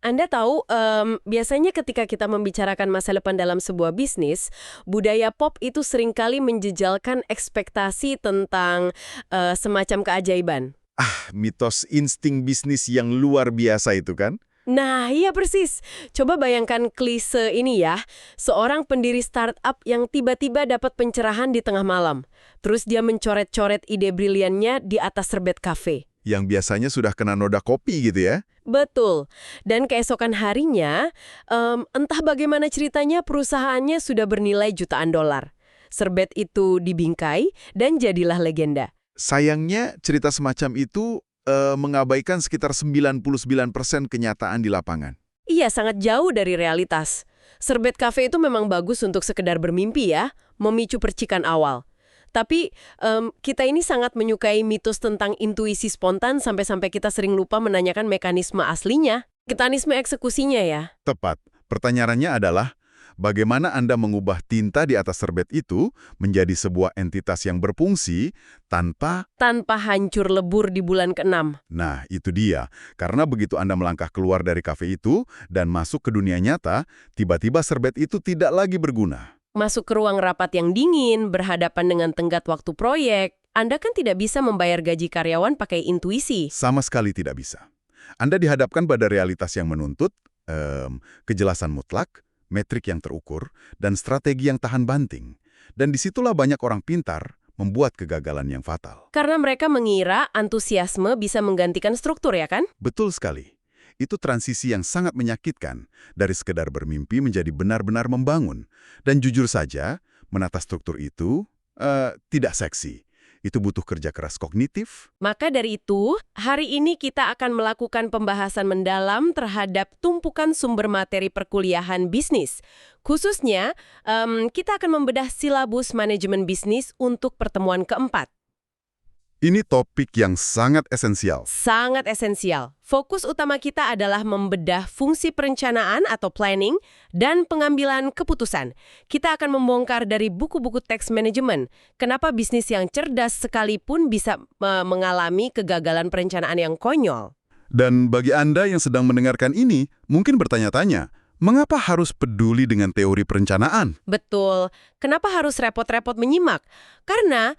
Anda tahu, biasanya ketika kita membicarakan masa depan dalam sebuah bisnis, budaya pop itu seringkali menjejalkan ekspektasi tentang semacam keajaiban. Mitos insting bisnis yang luar biasa itu kan? Nah, iya persis. Coba bayangkan klise ini ya. Seorang pendiri startup yang tiba-tiba dapat pencerahan di tengah malam. Terus dia mencoret-coret ide briliannya di atas serbet kafe. Yang biasanya sudah kena noda kopi gitu ya? Betul. Dan keesokan harinya, entah bagaimana ceritanya perusahaannya sudah bernilai jutaan dolar. Serbet itu dibingkai dan jadilah legenda. Sayangnya cerita semacam itu mengabaikan sekitar 99% kenyataan di lapangan. Iya, sangat jauh dari realitas. Serbet kafe itu memang bagus untuk sekedar bermimpi ya, memicu percikan awal. Tapi kita ini sangat menyukai mitos tentang intuisi spontan sampai-sampai kita sering lupa menanyakan mekanisme aslinya, mekanisme eksekusinya ya. Tepat. Pertanyaannya adalah, bagaimana Anda mengubah tinta di atas serbet itu menjadi sebuah entitas yang berfungsi tanpa... Tanpa hancur lebur di bulan ke-6. Nah, itu dia. Karena begitu Anda melangkah keluar dari kafe itu dan masuk ke dunia nyata, tiba-tiba serbet itu tidak lagi berguna. Masuk ke ruang rapat yang dingin, berhadapan dengan tenggat waktu proyek, Anda kan tidak bisa membayar gaji karyawan pakai intuisi. Sama sekali tidak bisa. Anda dihadapkan pada realitas yang menuntut kejelasan mutlak, metrik yang terukur, dan strategi yang tahan banting. Dan disitulah banyak orang pintar membuat kegagalan yang fatal. Karena mereka mengira antusiasme bisa menggantikan struktur ya kan? Betul sekali. Itu transisi yang sangat menyakitkan dari sekedar bermimpi menjadi benar-benar membangun. Dan jujur saja, menata struktur itu tidak seksi. Itu butuh kerja keras kognitif. Maka dari itu, hari ini kita akan melakukan pembahasan mendalam terhadap tumpukan sumber materi perkuliahan bisnis. Khususnya, kita akan membedah silabus manajemen bisnis untuk pertemuan keempat. Ini topik yang sangat esensial. Sangat esensial. Fokus utama kita adalah membedah fungsi perencanaan atau planning dan pengambilan keputusan. Kita akan membongkar dari buku-buku teks manajemen. Kenapa bisnis yang cerdas sekalipun bisa mengalami kegagalan perencanaan yang konyol. Dan bagi Anda yang sedang mendengarkan ini, mungkin bertanya-tanya, mengapa harus peduli dengan teori perencanaan? Betul. Kenapa harus repot-repot menyimak? Karena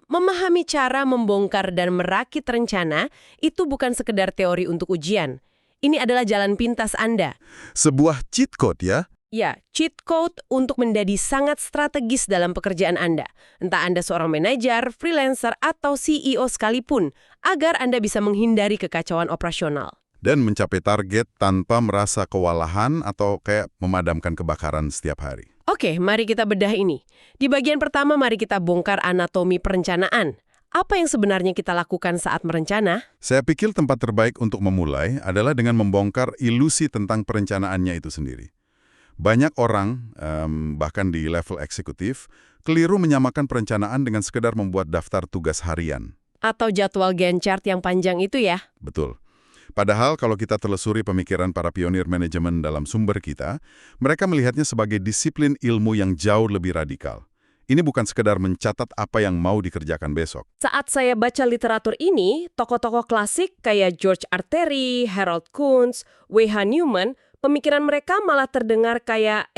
memahami cara membongkar dan merakit rencana itu bukan sekedar teori untuk ujian. Ini adalah jalan pintas Anda. Sebuah cheat code ya? Ya, cheat code untuk menjadi sangat strategis dalam pekerjaan Anda. Entah Anda seorang manajer, freelancer, atau CEO sekalipun, agar Anda bisa menghindari kekacauan operasional. Dan mencapai target tanpa merasa kewalahan atau kayak memadamkan kebakaran setiap hari. Oke, mari kita bedah ini. Di bagian pertama, mari kita bongkar anatomi perencanaan. Apa yang sebenarnya kita lakukan saat merencana? Saya pikir tempat terbaik untuk memulai adalah dengan membongkar ilusi tentang perencanaannya itu sendiri. Banyak orang, bahkan di level eksekutif, keliru menyamakan perencanaan dengan sekedar membuat daftar tugas harian. Atau jadwal Gantt chart yang panjang itu ya? Betul. Padahal kalau kita telusuri pemikiran para pionir manajemen dalam sumber kita, mereka melihatnya sebagai disiplin ilmu yang jauh lebih radikal. Ini bukan sekedar mencatat apa yang mau dikerjakan besok. Saat saya baca literatur ini, tokoh-tokoh klasik kayak George R. Terry, Harold Kuntz, W.H. Newman, pemikiran mereka malah terdengar kayak,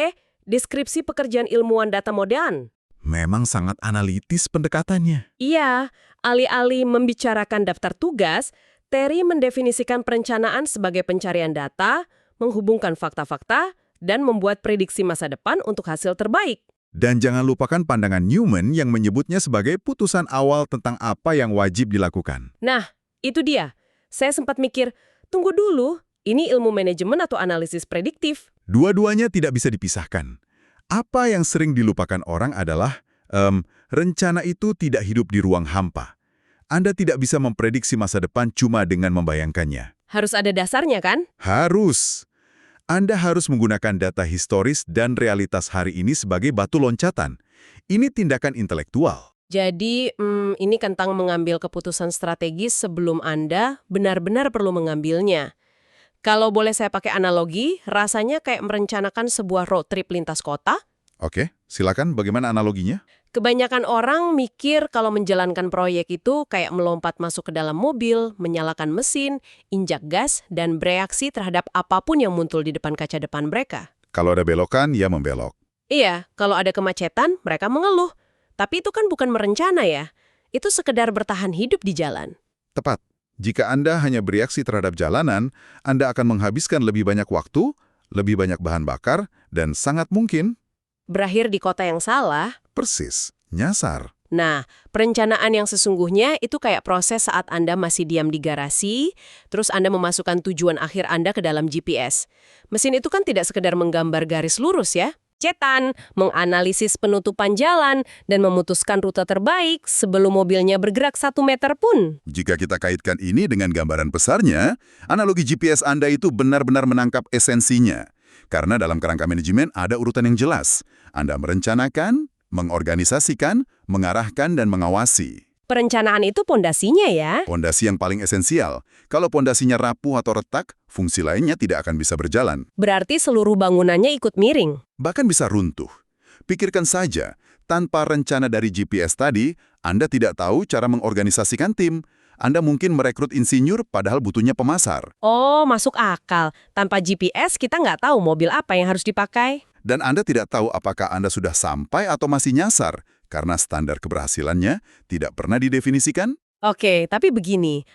deskripsi pekerjaan ilmuwan data modern. Memang sangat analitis pendekatannya. Iya, alih-alih membicarakan daftar tugas, Terry mendefinisikan perencanaan sebagai pencarian data, menghubungkan fakta-fakta, dan membuat prediksi masa depan untuk hasil terbaik. Dan jangan lupakan pandangan Newman yang menyebutnya sebagai putusan awal tentang apa yang wajib dilakukan. Nah, itu dia. Saya sempat mikir, tunggu dulu, ini ilmu manajemen atau analisis prediktif? Dua-duanya tidak bisa dipisahkan. Apa yang sering dilupakan orang adalah, rencana itu tidak hidup di ruang hampa. Anda tidak bisa memprediksi masa depan cuma dengan membayangkannya. Harus ada dasarnya kan? Harus. Anda harus menggunakan data historis dan realitas hari ini sebagai batu loncatan. Ini tindakan intelektual. Jadi, ini tentang mengambil keputusan strategis sebelum Anda benar-benar perlu mengambilnya. Kalau boleh saya pakai analogi, rasanya kayak merencanakan sebuah road trip lintas kota. Oke, silakan bagaimana analoginya? Kebanyakan orang mikir kalau menjalankan proyek itu kayak melompat masuk ke dalam mobil, menyalakan mesin, injak gas, dan bereaksi terhadap apapun yang muncul di depan kaca depan mereka. Kalau ada belokan, ya membelok. Iya, kalau ada kemacetan, mereka mengeluh. Tapi itu kan bukan merencana ya. Itu sekedar bertahan hidup di jalan. Tepat. Jika Anda hanya bereaksi terhadap jalanan, Anda akan menghabiskan lebih banyak waktu, lebih banyak bahan bakar, dan sangat mungkin, Berakhir di kota yang salah. persis, nyasar. Nah, perencanaan yang sesungguhnya itu kayak proses saat Anda masih diam di garasi, terus Anda memasukkan tujuan akhir Anda ke dalam GPS. Mesin itu kan tidak sekedar menggambar garis lurus ya. Cetan, menganalisis penutupan jalan, dan memutuskan rute terbaik sebelum mobilnya bergerak 1 meter pun. Jika kita kaitkan ini dengan gambaran besarnya, analogi GPS Anda itu benar-benar menangkap esensinya. Karena dalam kerangka manajemen ada urutan yang jelas. Anda merencanakan, mengorganisasikan, mengarahkan, dan mengawasi. Perencanaan itu pondasinya ya. Pondasi yang paling esensial. Kalau pondasinya rapuh atau retak, fungsi lainnya tidak akan bisa berjalan. Berarti seluruh bangunannya ikut miring. Bahkan bisa runtuh. Pikirkan saja, tanpa rencana dari GPS tadi, Anda tidak tahu cara mengorganisasikan tim. Anda mungkin merekrut insinyur padahal butuhnya pemasar. Oh, masuk akal. Tanpa GPS kita nggak tahu mobil apa yang harus dipakai. Dan Anda tidak tahu apakah Anda sudah sampai atau masih nyasar, karena standar keberhasilannya tidak pernah didefinisikan. Oke, tapi begini.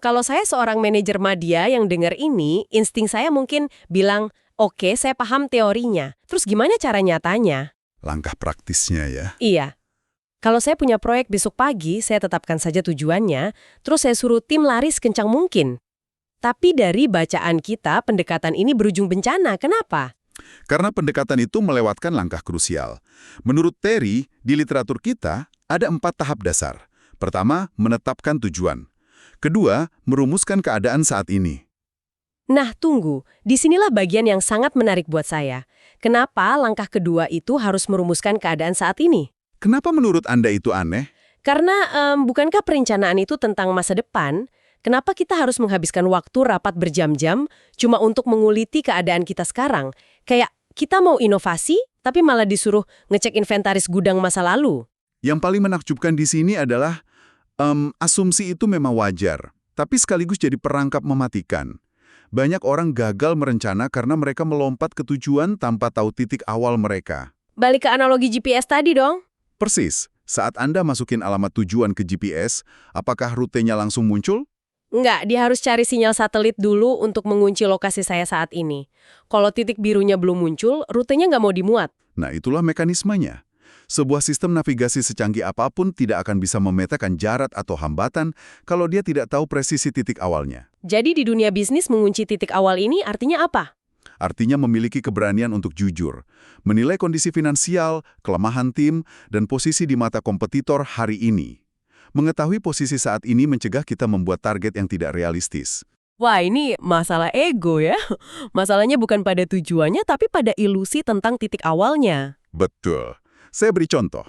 Kalau saya seorang manajer media yang dengar ini, insting saya mungkin bilang, oke, saya paham teorinya. Terus gimana cara nyatanya? Langkah praktisnya ya. Iya. Kalau saya punya proyek besok pagi, saya tetapkan saja tujuannya, terus saya suruh tim lari sekencang mungkin. Tapi dari bacaan kita, pendekatan ini berujung bencana. Kenapa? Karena pendekatan itu melewatkan langkah krusial. Menurut Terry, di literatur kita, ada 4 tahap dasar. Pertama, menetapkan tujuan. Kedua, merumuskan keadaan saat ini. Nah, tunggu. Disinilah bagian yang sangat menarik buat saya. Kenapa langkah kedua itu harus merumuskan keadaan saat ini? Kenapa menurut Anda itu aneh? Karena bukankah perencanaan itu tentang masa depan? Kenapa kita harus menghabiskan waktu rapat berjam-jam cuma untuk menguliti keadaan kita sekarang? Kayak kita mau inovasi, tapi malah disuruh ngecek inventaris gudang masa lalu. Yang paling menakjubkan di sini adalah asumsi itu memang wajar, tapi sekaligus jadi perangkap mematikan. Banyak orang gagal merencana karena mereka melompat ke tujuan tanpa tahu titik awal mereka. Balik ke analogi GPS tadi dong. Persis, saat Anda masukin alamat tujuan ke GPS, apakah rutenya langsung muncul? Enggak, dia harus cari sinyal satelit dulu untuk mengunci lokasi saya saat ini. Kalau titik birunya belum muncul, rutenya nggak mau dimuat. Nah, itulah mekanismenya. Sebuah sistem navigasi secanggih apapun tidak akan bisa memetakan jarak atau hambatan kalau dia tidak tahu presisi titik awalnya. Jadi di dunia bisnis mengunci titik awal ini artinya apa? Artinya memiliki keberanian untuk jujur, menilai kondisi finansial, kelemahan tim, dan posisi di mata kompetitor hari ini. Mengetahui posisi saat ini mencegah kita membuat target yang tidak realistis. Wah, ini masalah ego ya. Masalahnya bukan pada tujuannya, tapi pada ilusi tentang titik awalnya. Betul. Saya beri contoh.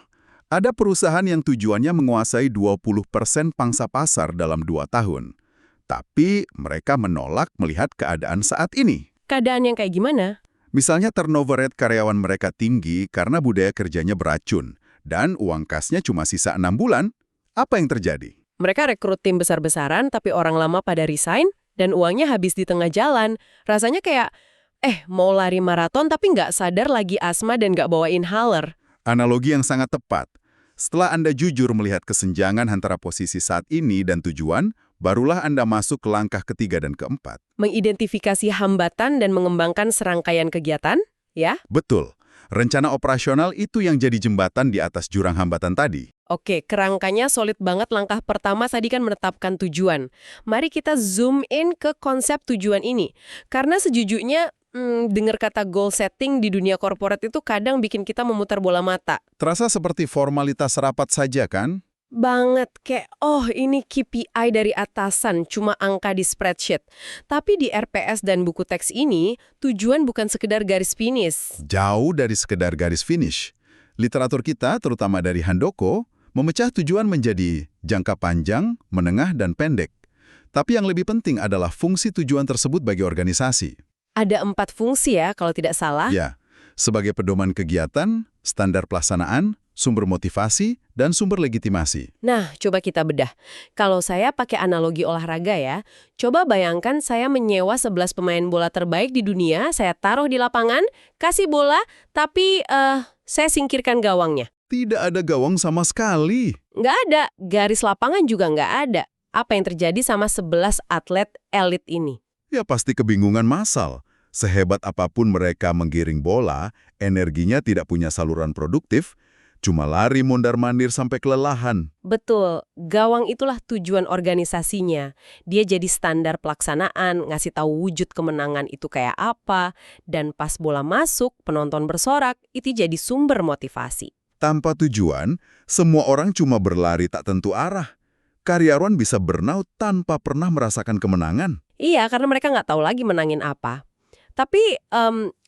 Ada perusahaan yang tujuannya menguasai 20% pangsa pasar dalam 2 tahun. Tapi mereka menolak melihat keadaan saat ini. Keadaan yang kayak gimana? Misalnya turnover rate karyawan mereka tinggi karena budaya kerjanya beracun, dan uang kasnya cuma sisa 6 bulan. Apa yang terjadi? Mereka rekrut tim besar-besaran, tapi orang lama pada resign, dan uangnya habis di tengah jalan. Rasanya kayak, mau lari maraton tapi nggak sadar lagi asma dan nggak bawa inhaler. Analogi yang sangat tepat. Setelah Anda jujur melihat kesenjangan antara posisi saat ini dan tujuan, barulah Anda masuk ke langkah ketiga dan keempat. Mengidentifikasi hambatan dan mengembangkan serangkaian kegiatan, ya? Betul. Rencana operasional itu yang jadi jembatan di atas jurang hambatan tadi. Oke, kerangkanya solid banget. Langkah pertama tadi kan menetapkan tujuan. Mari kita zoom in ke konsep tujuan ini. Karena sejujurnya, dengar kata goal setting di dunia korporat itu kadang bikin kita memutar bola mata. Terasa seperti formalitas rapat saja kan? Banget, kayak ini KPI dari atasan, cuma angka di spreadsheet. Tapi di RPS dan buku teks ini, tujuan bukan sekedar garis finish. Jauh dari sekedar garis finish. Literatur kita, terutama dari Handoko, memecah tujuan menjadi jangka panjang, menengah, dan pendek. Tapi yang lebih penting adalah fungsi tujuan tersebut bagi organisasi. Ada 4 fungsi ya, kalau tidak salah. Ya, sebagai pedoman kegiatan, standar pelaksanaan, sumber motivasi, dan sumber legitimasi. Nah, coba kita bedah. Kalau saya pakai analogi olahraga ya, coba bayangkan saya menyewa 11 pemain bola terbaik di dunia, saya taruh di lapangan, kasih bola, tapi saya singkirkan gawangnya. Tidak ada gawang sama sekali. Nggak ada, garis lapangan juga nggak ada. Apa yang terjadi sama 11 atlet elit ini? Ya pasti kebingungan massal. Sehebat apapun mereka menggiring bola, energinya tidak punya saluran produktif, cuma lari mondar-mandir sampai kelelahan. Betul, gawang itulah tujuan organisasinya. Dia jadi standar pelaksanaan, ngasih tahu wujud kemenangan itu kayak apa, dan pas bola masuk, penonton bersorak, itu jadi sumber motivasi. Tanpa tujuan, semua orang cuma berlari tak tentu arah. Karyawan bisa burnout tanpa pernah merasakan kemenangan. Iya, karena mereka nggak tahu lagi menangin apa. Tapi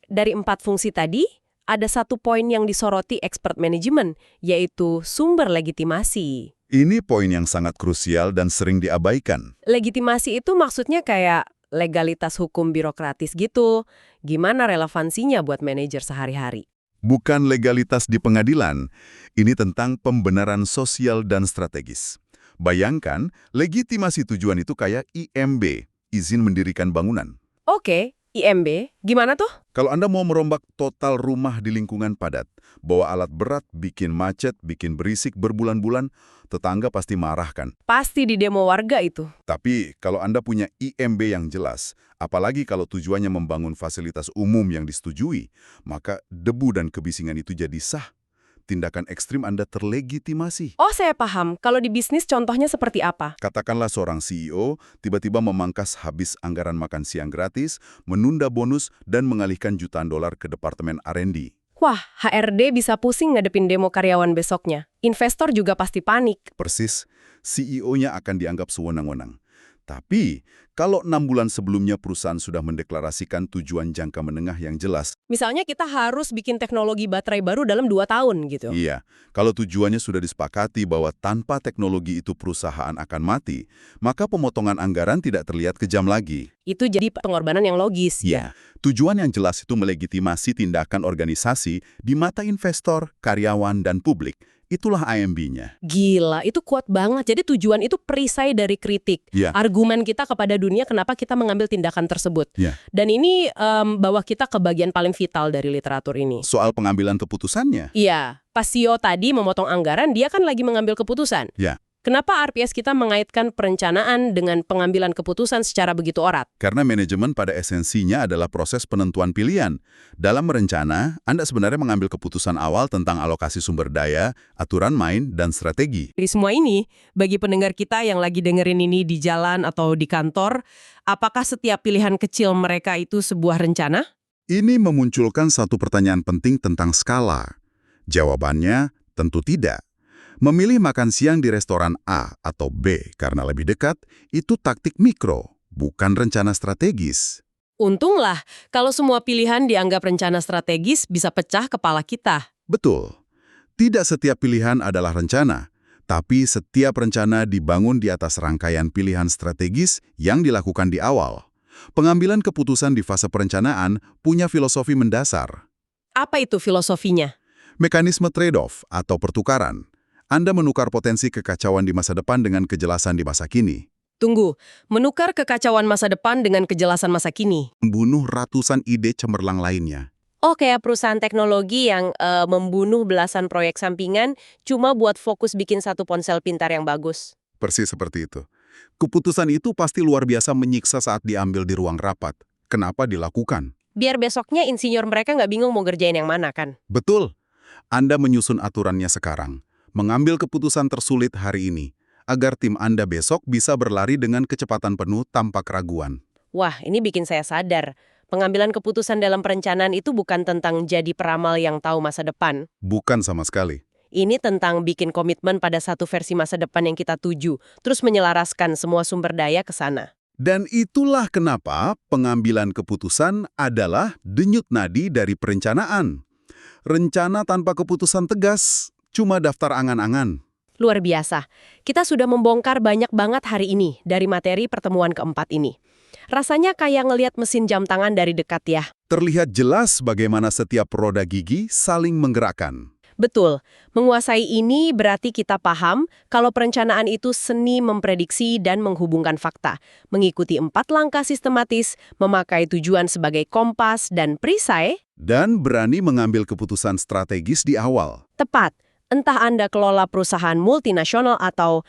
dari 4 fungsi tadi, ada satu poin yang disoroti expert manajemen, yaitu sumber legitimasi. Ini poin yang sangat krusial dan sering diabaikan. Legitimasi itu maksudnya kayak legalitas hukum birokratis gitu. Gimana relevansinya buat manajer sehari-hari? Bukan legalitas di pengadilan, ini tentang pembenaran sosial dan strategis. Bayangkan, legitimasi tujuan itu kayak IMB, izin mendirikan bangunan. Oke, IMB, gimana tuh? Kalau Anda mau merombak total rumah di lingkungan padat, bawa alat berat, bikin macet, bikin berisik berbulan-bulan, tetangga pasti marah kan? Pasti di demo warga itu. Tapi kalau Anda punya IMB yang jelas, apalagi kalau tujuannya membangun fasilitas umum yang disetujui, maka debu dan kebisingan itu jadi sah. Tindakan ekstrim Anda terlegitimasi. Oh, saya paham. Kalau di bisnis contohnya seperti apa? Katakanlah seorang CEO tiba-tiba memangkas habis anggaran makan siang gratis, menunda bonus, dan mengalihkan jutaan dolar ke Departemen R&D. Wah, HRD bisa pusing ngadepin demo karyawan besoknya. Investor juga pasti panik. Persis, CEO-nya akan dianggap sewenang-wenang. Tapi, kalau 6 bulan sebelumnya perusahaan sudah mendeklarasikan tujuan jangka menengah yang jelas, Misalnya kita harus bikin teknologi baterai baru dalam 2 tahun gitu. iya, kalau tujuannya sudah disepakati bahwa tanpa teknologi itu perusahaan akan mati, maka pemotongan anggaran tidak terlihat kejam lagi. Itu jadi pengorbanan yang logis. Iya, tujuan yang jelas itu melegitimasi tindakan organisasi di mata investor, karyawan, dan publik. Itulah IMB-nya. Gila, itu kuat banget. Jadi tujuan itu perisai dari kritik. Iya. Argumen kita kepada dunia kenapa kita mengambil tindakan tersebut. Iya. Dan ini bawa kita ke bagian paling vital dari literatur ini. Soal pengambilan keputusannya. Iya, pas CEO tadi memotong anggaran, dia kan lagi mengambil keputusan. Ya, Kenapa RPS kita mengaitkan perencanaan dengan pengambilan keputusan secara begitu erat? karena manajemen pada esensinya adalah proses penentuan pilihan. Dalam merencana, Anda sebenarnya mengambil keputusan awal tentang alokasi sumber daya, aturan main, dan strategi. Dari semua ini, bagi pendengar kita yang lagi dengerin ini di jalan atau di kantor, apakah setiap pilihan kecil mereka itu sebuah rencana? Ini memunculkan satu pertanyaan penting tentang skala. Jawabannya tentu tidak. Memilih makan siang di restoran A atau B karena lebih dekat, itu taktik mikro, bukan rencana strategis. Untunglah, kalau semua pilihan dianggap rencana strategis bisa pecah kepala kita. Betul. Tidak setiap pilihan adalah rencana, tapi setiap rencana dibangun di atas rangkaian pilihan strategis yang dilakukan di awal. Pengambilan keputusan di fase perencanaan punya filosofi mendasar. Apa itu filosofinya? Mekanisme trade-off atau pertukaran. Anda menukar potensi kekacauan di masa depan dengan kejelasan di masa kini. Tunggu, menukar kekacauan masa depan dengan kejelasan masa kini. Membunuh ratusan ide cemerlang lainnya. Oh, kayak perusahaan teknologi yang membunuh belasan proyek sampingan cuma buat fokus bikin satu ponsel pintar yang bagus. Persis seperti itu. Keputusan itu pasti luar biasa menyiksa saat diambil di ruang rapat. Kenapa dilakukan? Biar besoknya insinyur mereka nggak bingung mau gerjain yang mana kan? Betul. Anda menyusun aturannya sekarang. Mengambil keputusan tersulit hari ini, agar tim Anda besok bisa berlari dengan kecepatan penuh tanpa keraguan. Wah, ini bikin saya sadar. Pengambilan keputusan dalam perencanaan itu bukan tentang jadi peramal yang tahu masa depan. Bukan sama sekali. Ini tentang bikin komitmen pada satu versi masa depan yang kita tuju, terus menyelaraskan semua sumber daya ke sana. Dan itulah kenapa pengambilan keputusan adalah denyut nadi dari perencanaan. Rencana tanpa keputusan tegas, cuma daftar angan-angan. Luar biasa. Kita sudah membongkar banyak banget hari ini dari materi pertemuan keempat ini. Rasanya kayak ngelihat mesin jam tangan dari dekat ya. Terlihat jelas bagaimana setiap roda gigi saling menggerakkan. Betul, menguasai ini berarti kita paham kalau perencanaan itu seni memprediksi dan menghubungkan fakta, mengikuti 4 langkah sistematis, memakai tujuan sebagai kompas dan perisai. Dan berani mengambil keputusan strategis di awal. Tepat, entah Anda kelola perusahaan multinasional atau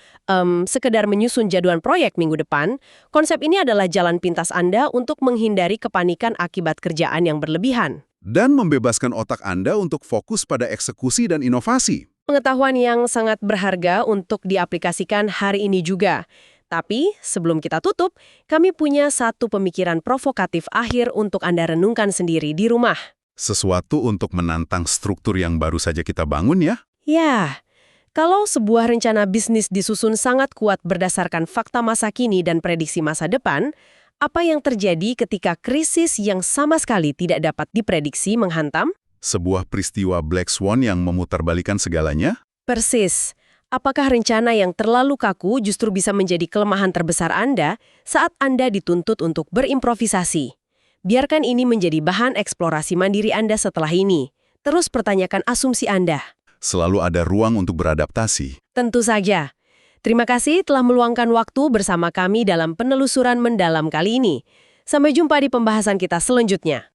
sekedar menyusun jadwal proyek minggu depan, konsep ini adalah jalan pintas Anda untuk menghindari kepanikan akibat kerjaan yang berlebihan. Dan membebaskan otak Anda untuk fokus pada eksekusi dan inovasi. Pengetahuan yang sangat berharga untuk diaplikasikan hari ini juga. Tapi, sebelum kita tutup, kami punya satu pemikiran provokatif akhir untuk Anda renungkan sendiri di rumah. Sesuatu untuk menantang struktur yang baru saja kita bangun ya? Ya, kalau sebuah rencana bisnis disusun sangat kuat berdasarkan fakta masa kini dan prediksi masa depan, apa yang terjadi ketika krisis yang sama sekali tidak dapat diprediksi menghantam? Sebuah peristiwa Black Swan yang memutarbalikkan segalanya? Persis. Apakah rencana yang terlalu kaku justru bisa menjadi kelemahan terbesar Anda saat Anda dituntut untuk berimprovisasi? Biarkan ini menjadi bahan eksplorasi mandiri Anda setelah ini. Terus pertanyakan asumsi Anda. Selalu ada ruang untuk beradaptasi. Tentu saja. Terima kasih telah meluangkan waktu bersama kami dalam penelusuran mendalam kali ini. Sampai jumpa di pembahasan kita selanjutnya.